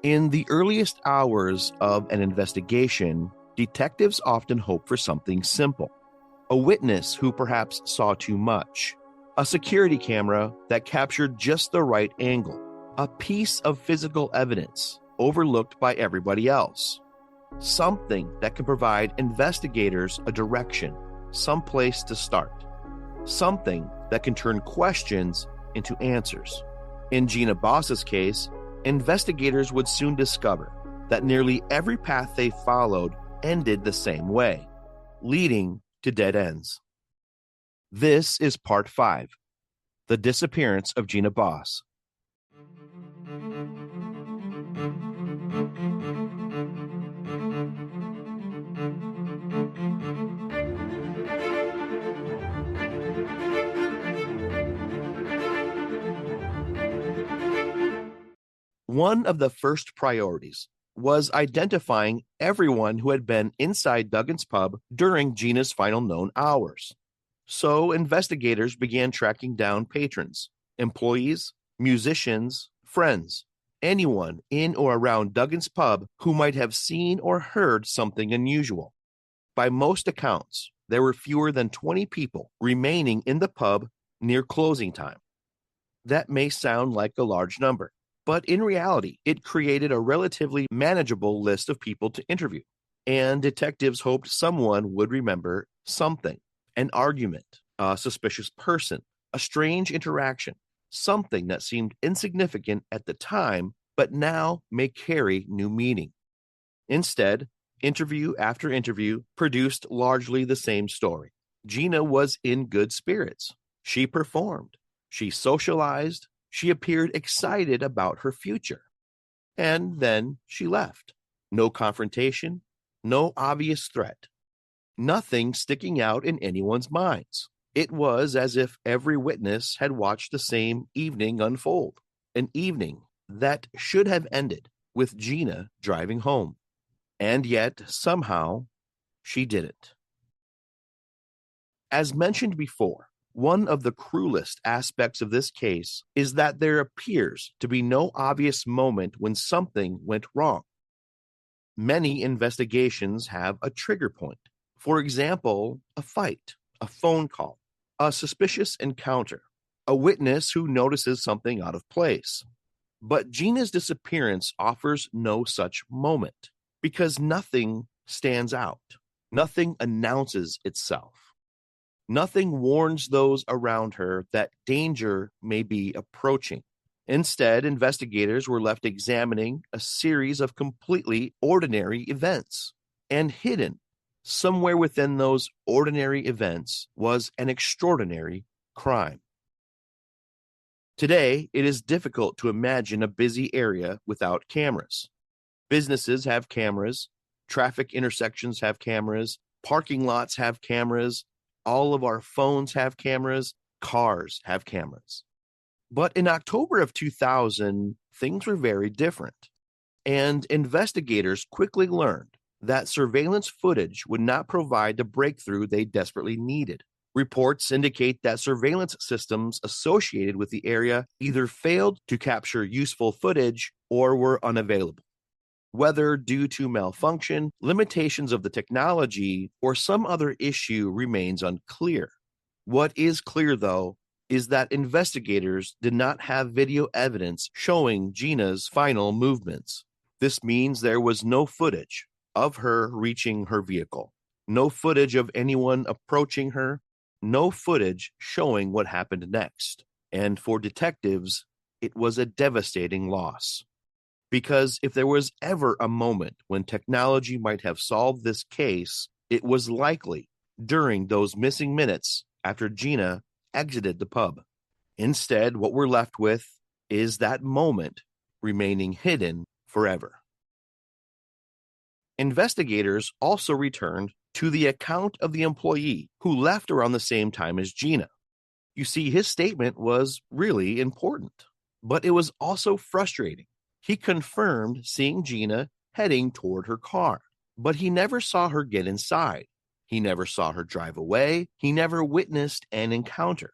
In the earliest hours of an investigation, detectives often hope for something simple: a witness who perhaps saw too much, a security camera that captured just the right angle, a piece of physical evidence overlooked by everybody else, something that can provide investigators a direction, some place to start, something that can turn questions into answers. In Gina Bos's case, investigators would soon discover that nearly every path they followed ended the same way, leading to dead ends. This is Part 5, The Disappearance of Gina Bos. One of the first priorities was identifying everyone who had been inside Duggan's pub during Gina's final known hours. So investigators began tracking down patrons, employees, musicians, friends, anyone in or around Duggan's pub who might have seen or heard something unusual. By most accounts, there were fewer than 20 people remaining in the pub near closing time. That may sound like a large number, but in reality, it created a relatively manageable list of people to interview, and detectives hoped someone would remember something: an argument, a suspicious person, a strange interaction, something that seemed insignificant at the time, but now may carry new meaning. Instead, interview after interview produced largely the same story. Gina was in good spirits. She performed. She socialized. She appeared excited about her future. And then she left. No confrontation, no obvious threat. Nothing sticking out in anyone's minds. It was as if every witness had watched the same evening unfold, an evening that should have ended with Gina driving home. And yet, somehow, she didn't. As mentioned before, one of the cruelest aspects of this case is that there appears to be no obvious moment when something went wrong. Many investigations have a trigger point. For example, a fight, a phone call, a suspicious encounter, a witness who notices something out of place. But Gina's disappearance offers no such moment, because nothing stands out. Nothing announces itself. Nothing warns those around her that danger may be approaching. Instead, investigators were left examining a series of completely ordinary events. And hidden somewhere within those ordinary events was an extraordinary crime. Today, it is difficult to imagine a busy area without cameras. Businesses have cameras, traffic intersections have cameras, parking lots have cameras, all of our phones have cameras, cars have cameras. But in October of 2000, things were very different. And investigators quickly learned that surveillance footage would not provide the breakthrough they desperately needed. Reports indicate that surveillance systems associated with the area either failed to capture useful footage or were unavailable. Whether due to malfunction, limitations of the technology, or some other issue remains unclear. What is clear, though, is that investigators did not have video evidence showing Gina's final movements. This means there was no footage of her reaching her vehicle, no footage of anyone approaching her, no footage showing what happened next. And for detectives, it was a devastating loss. Because if there was ever a moment when technology might have solved this case, it was likely during those missing minutes after Gina exited the pub. Instead, what we're left with is that moment remaining hidden forever. Investigators also returned to the account of the employee who left around the same time as Gina. You see, his statement was really important, but it was also frustrating. He confirmed seeing Gina heading toward her car, but he never saw her get inside. He never saw her drive away. He never witnessed an encounter.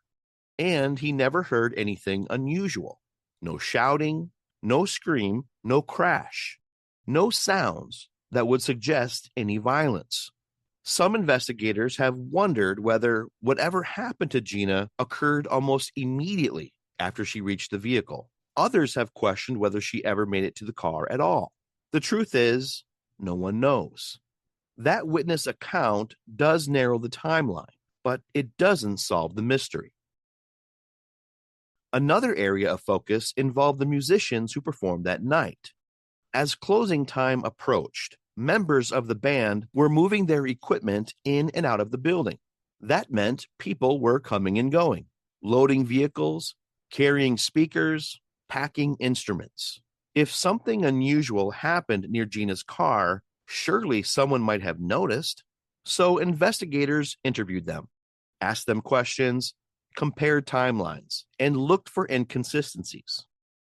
And he never heard anything unusual. No shouting, No scream, no crash, no sounds that would suggest any violence. Some investigators have wondered whether whatever happened to Gina occurred almost immediately after she reached the vehicle. Others have questioned whether she ever made it to the car at all. The truth is, no one knows. That witness account does narrow the timeline, but it doesn't solve the mystery. Another area of focus involved the musicians who performed that night. As closing time approached, members of the band were moving their equipment in and out of the building. That meant people were coming and going, loading vehicles, carrying speakers, packing instruments. If something unusual happened near Gina's car, surely someone might have noticed. So investigators interviewed them, asked them questions, compared timelines, and looked for inconsistencies.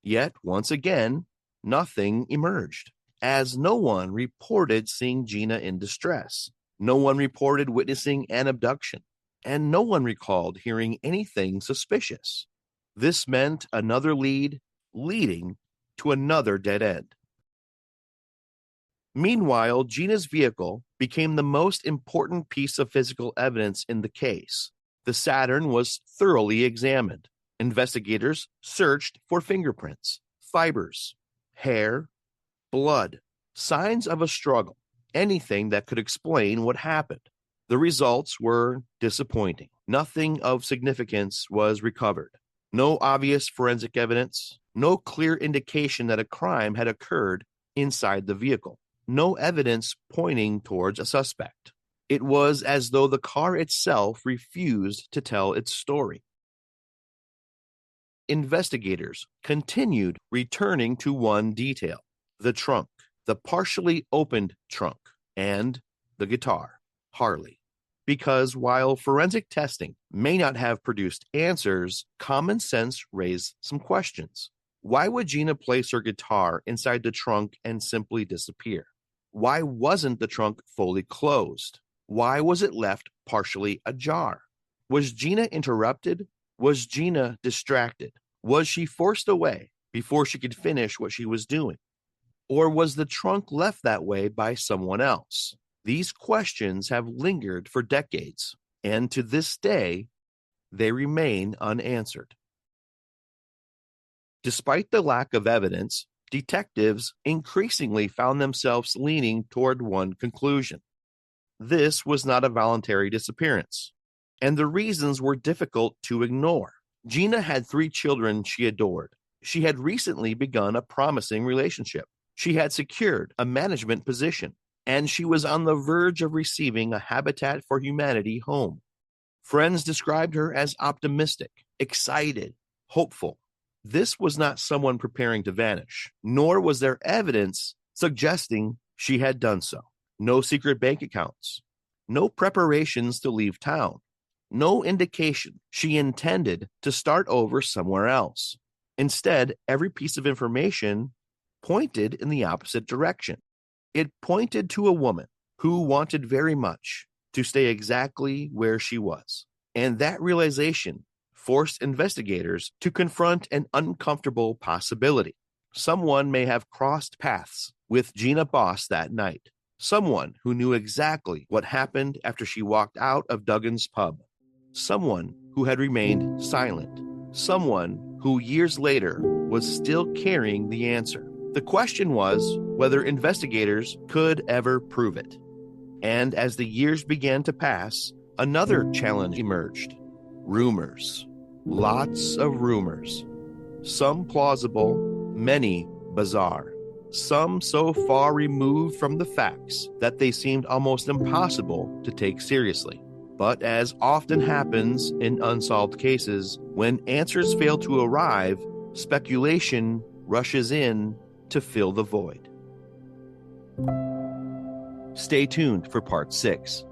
Yet, once again, nothing emerged, as no one reported seeing Gina in distress. No one reported witnessing an abduction, and no one recalled hearing anything suspicious. This meant another lead leading to another dead end. Meanwhile, Gina's vehicle became the most important piece of physical evidence in the case. The Saturn was thoroughly examined. Investigators searched for fingerprints, fibers, hair, blood, signs of a struggle, anything that could explain what happened. The results were disappointing. Nothing of significance was recovered. No obvious forensic evidence, no clear indication that a crime had occurred inside the vehicle, no evidence pointing towards a suspect. It was as though the car itself refused to tell its story. Investigators continued returning to one detail: the trunk, the partially opened trunk, and the guitar, Harley. Because while forensic testing may not have produced answers, common sense raised some questions. Why would Gina place her guitar inside the trunk and simply disappear? Why wasn't the trunk fully closed? Why was it left partially ajar? Was Gina interrupted? Was Gina distracted? Was she forced away before she could finish what she was doing? Or was the trunk left that way by someone else? These questions have lingered for decades, and to this day, they remain unanswered. Despite the lack of evidence, detectives increasingly found themselves leaning toward one conclusion. This was not a voluntary disappearance, and the reasons were difficult to ignore. Gina had 3 children she adored. She had recently begun a promising relationship. She had secured a management position, and she was on the verge of receiving a Habitat for Humanity home. Friends described her as optimistic, excited, hopeful. This was not someone preparing to vanish, nor was there evidence suggesting she had done so. No secret bank accounts, no preparations to leave town, no indication she intended to start over somewhere else. Instead, every piece of information pointed in the opposite direction. It pointed to a woman who wanted very much to stay exactly where she was. And that realization forced investigators to confront an uncomfortable possibility. Someone may have crossed paths with Regina Bos that night. Someone who knew exactly what happened after she walked out of Duggan's pub. Someone who had remained silent. Someone who years later was still carrying the answer. The question was whether investigators could ever prove it. And as the years began to pass, another challenge emerged. Rumors. Lots of rumors. Some plausible, many bizarre. Some so far removed from the facts that they seemed almost impossible to take seriously. But as often happens in unsolved cases, when answers fail to arrive, speculation rushes in to fill the void. Stay tuned for part 6.